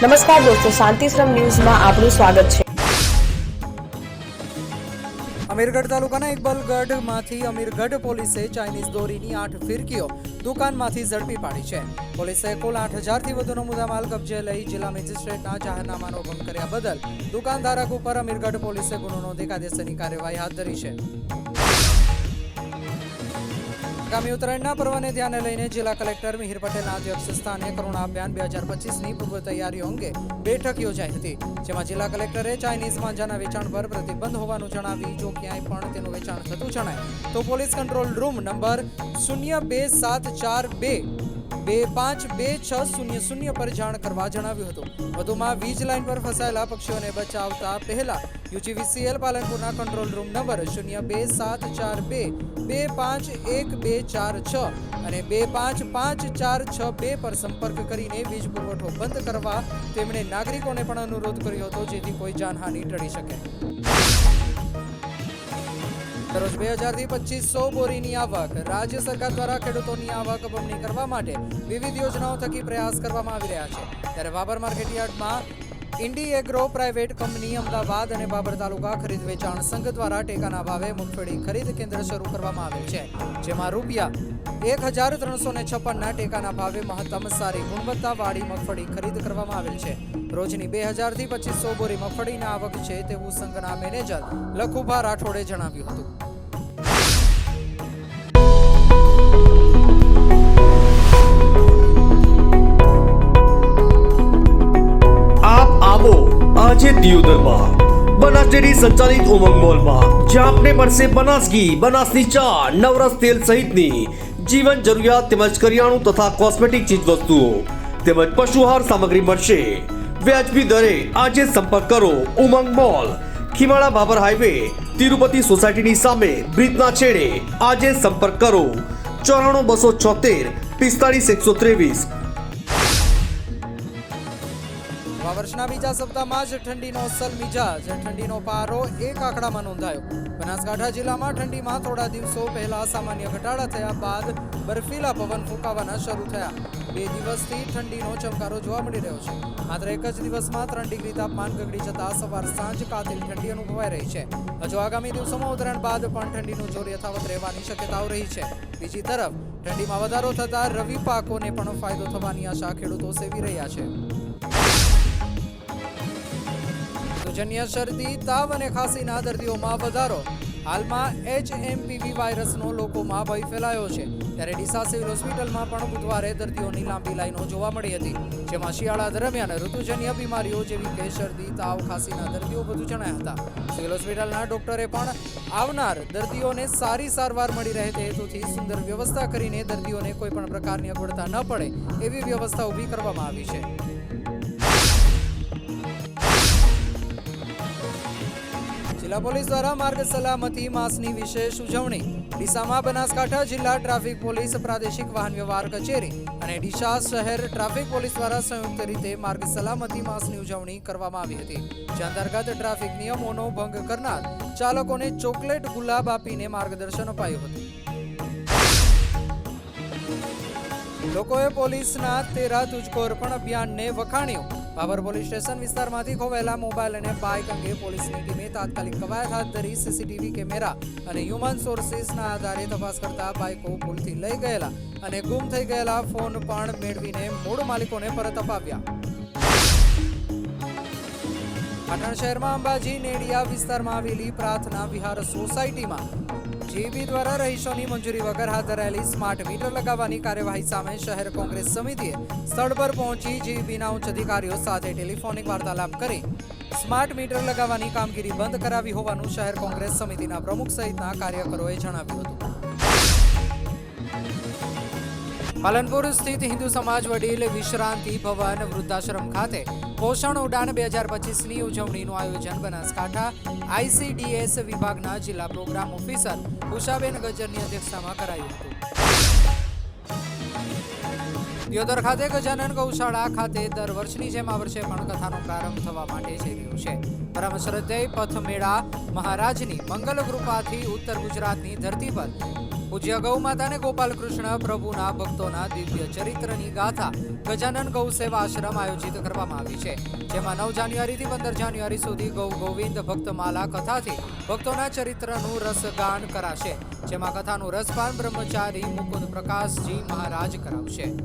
નમસ્કાર દોસ્તો, શાંતિશ્રમ ન્યૂઝમાં આપનું સ્વાગત છે। અમીરગઢ તાલુકાના ઇકબાલગઢમાંથી અમીરગઢ પોલીસે ચાઇનીઝ દોરીની 8 ફિરકીઓ દુકાનમાંથી ઝડપી પાડી છે। પોલીસે કુલ 8,000થી વધુનો મુદ્દામાલ કબજે લઈ જિલ્લા મેજિસ્ટ્રેટના જાહેરનામાનો ભંગ કર્યા બદલ દુકાનધારક ઉપર અમીરગઢ પોલીસે ગુનો નોંધી કાયદેસરની કાર્યવાહી હાથ ધરી છે। આગામી ઉત્તરાયણના પર્વને ધ્યાને લઈને જિલ્લા કલેક્ટર મિહિર પટેલના અધ્યક્ષસ્થાને કરુણા અભિયાન 2025ની પૂર્વ તૈયારીઓ અંગે બેઠક યોજાઈ હતી, જેમાં જિલ્લા કલેક્ટરે ચાઇનીઝ માંજાના વેચાણ પર પ્રતિબંધ હોવાનું જણાવી જો ક્યાંય પણ તેનું વેચાણ થતું જણાય તો પોલીસ કંટ્રોલ રૂમ નંબર 02742525600 પર જાણ કરવા જણાવ્યું હતું। વધુમાં વીજ લાઇન પર ફસાયેલા પક્ષીઓને બચાવતા પહેલા યુજીવીસીએલ પાલનપુરના કંટ્રોલ રૂમ નંબર 02742525146 અને 255462 પર સંપર્ક કરીને વીજ પુરવઠો બંધ કરવા તેમણે નાગરિકોને પણ અનુરોધ કર્યો હતો, જેથી કોઈ જાનહાનિ ટળી શકે। દરરોજ 2000થી 2500 બોરીની આવક। રાજ્ય સરકાર દ્વારા ખેડૂતોની આવક બમણી કરવા માટે વિવિધ યોજનાઓ થકી પ્રયાસ કરવામાં આવી રહ્યા છે, ત્યારે બાબર માર્કેટયાર્ડમાં Indi agro private company Ahmedabad અને બાબર તાલુકા ખરીદ વેચાણ સંઘ દ્વારા ટેકાના ભાવે મગફળી ખરીદ કેન્દ્ર શરૂ કરવામાં આવેલ છે, જેમાં ₹1,356ના ટેકાના ભાવે મહત્તમ સારી ગુણવત્તાવાળી મગફળી ખરીદ કરવામાં આવેલ છે। રોજની 2000થી 2500 બોરી મગફળીની આવક છે તેવું સંઘના મેનેજર લખુભા રાઠોડે જણાવ્યું હતું। આજે દિયોદરમાં બનાસ ડેરી સંચાલિત ઉમંગ મોલમાં જ્યાં આપને મળશે બનાસ ઘી, બનાસની ચા, નવરસ તેલ સહિતની જીવન જરૂરિયાત તેમજ કરિયાણું તથા કોસ્મેટિક ચીજ વસ્તુઓ તેમજ પશુહાર સામગ્રી મળશે વ્યાજબી દરે। આજે સંપર્ક કરો ઉમંગ મોલ, ખીમાડા બાબર હાઈવે, તિરુપતિ સોસાયટીની સામે, બ્રિજના છેડે। આજે સંપર્ક કરો 94 276 45 1। વર્ષના બીજા સપ્તાહમાં જ ઠંડીનો અસલ મિજાજ। ઠંડીનો પારો 1 આંકડામાં નોંધાયો। બનાસકાંઠા જિલ્લામાં ઠંડીમાં થોડા દિવસો પહેલા સામાન્ય ઘટાડા થયા બાદ બરફીલા પવન ફૂંકાવાના શરૂ થયા। 2 દિવસથી ઠંડીનો ચમકારો જોવા મળી રહ્યો છે। માત્ર એક જ દિવસમાં 3 ડિગ્રી તાપમાન ગગડી જતા સવાર સાંજ કાતિલ ઠંડી અનુભવાઈ રહી છે। હજુ આગામી દિવસોમાં ઉત્તરાયણ બાદ પણ ઠંડીનું જોર યથાવત રહેવાની શક્યતાઓ રહી છે। બીજી તરફ ઠંડીમાં વધારો થતા રવિ પાકોને પણ ફાયદો થવાની આશા ખેડૂતો સેવી રહ્યા છે। જન્ય શરદી, તાવ અને ખાંસીના દર્દીઓમાં વધારો। હાલમાં HMPV વાયરસનો લોકોમાં ભય ફેલાયો છે, ત્યારે ડીસા સિવિલ હોસ્પિટલમાં પણ બુધવારે દર્દીઓની લાંબી લાઈનો જોવા મળી હતી, જેમાં શિયાળા દરમિયાન ઋતુજન્ય બીમારીઓ જેવી કે શરદી, તાવ, ખાંસીના દર્દીઓ વધુ જણાયા હતા। સિવિલ હોસ્પિટલના ડોક્ટરે પણ આવનાર દર્દીઓને સારી સારવાર મળી રહે તે હેતુથી સુંદર વ્યવસ્થા કરીને દર્દીઓને કોઈ પણ પ્રકારની અગવડતા ન પડે એવી વ્યવસ્થા ઊભી કરવામાં આવી છે। જિલ્લા પોલીસ દ્વારા માર્ગ સલામતી માસની વિશેષ ઉજવણી। ડીસામાં બનાસકાંઠા જિલ્લા ટ્રાફિક પોલીસ પ્રાદેશિક વાહન વ્યવહાર કચેરી અને ડીસા શહેર ટ્રાફિક પોલીસ દ્વારા સંયુક્ત રીતે માર્ગ સલામતી માસની ઉજવણી કરવામાં આવી હતી, જે અંતર્ગત ટ્રાફિક નિયમોનો ભંગ કરનાર ચાલકોને ચોકલેટ ગુલાબ આપીને માર્ગદર્શન અપાયું હતું। લોકોએ પોલીસના 13 તુજકો અર્પણ અભિયાનને વખાણ્યું। બાબર પોલીસ સ્ટેશન વિસ્તારમાંથી ખોવાયેલા મોબાઈલ અને બાઇક અંગે પોલીસની ટીમે તાત્કાલિક કવાયત હાથ ધરી સીસીટીવી કેમેરા અને હ્યુમન સોર્સિસના આધારે તપાસ કરતા બાઇકો ભૂલથી લઈ ગયેલા અને ગુમ થઈ ગયેલા ફોન પણ મેળવીને મૂળ માલિકોને પરત અપાવ્યા। પાટણ શહેરમાં અંબાજી નેડિયા વિસ્તારમાં આવેલી પ્રાર્થના વિહાર સોસાયટીમાં જીબી દ્વારા રહીશોની મંજૂરી વગર હાથ ધરાયેલી સ્માર્ટ મીટર લગાવવાની કાર્યવાહી સામે શહેર કોંગ્રેસ સમિતિએ સ્થળ પર પહોંચી જીબીના ઉચ્ચ અધિકારીઓ સાથે ટેલિફોનિક વાર્તાલાપ કરી સ્માર્ટ મીટર લગાવવાની કામગીરી બંધ કરાવી હોવાનું શહેર કોંગ્રેસ સમિતિના પ્રમુખ સહિતના કાર્યકરોએ જણાવ્યું હતું। પાલનપુર સ્થિત હિન્દુ સમાજ વડીલ વિશ્રાંતિ ભવન વૃદ્ધાશ્રમ ખાતે પોષણ ઉડાન 2025ની ઉજવણીનું આયોજન બનાસકાંઠા ICDS વિભાગના જિલ્લા પ્રોગ્રામ ઓફિસર ઉષાબેન ગજરની અધ્યક્ષતામાં કરાયું હતું। દિયોદર ખાતે ગજાનન ગૌશાળા ખાતે દર વર્ષની જેમ આ વર્ષે પણ કથાનો પ્રારંભ થવા માટે જઈ રહ્યો છે। પરમ શ્રદ્ધેય પથ મેળા મહારાજની મંગલ કૃપાથી ઉત્તર ગુજરાતની ધરતી પર પૂજ્ય ગૌ માતા અને ગોપાલ કૃષ્ણ પ્રભુના ભક્તોના દિવ્ય ચરિત્રની ગાથા ગજાનન ગૌ સેવા આશ્રમ આયોજિત કરવામાં આવી છે, જેમાં 9 જાન્યુઆરીથી 15 જાન્યુઆરી સુધી ગૌ ગોવિંદ ભક્તમાલા કથાથી ભક્તોના ચરિત્રનું રસગાન કરાશે, જેમાં કથાનું રસપાન બ્રહ્મચારી મુકુંદ પ્રકાશજી મહારાજ કરાવશે.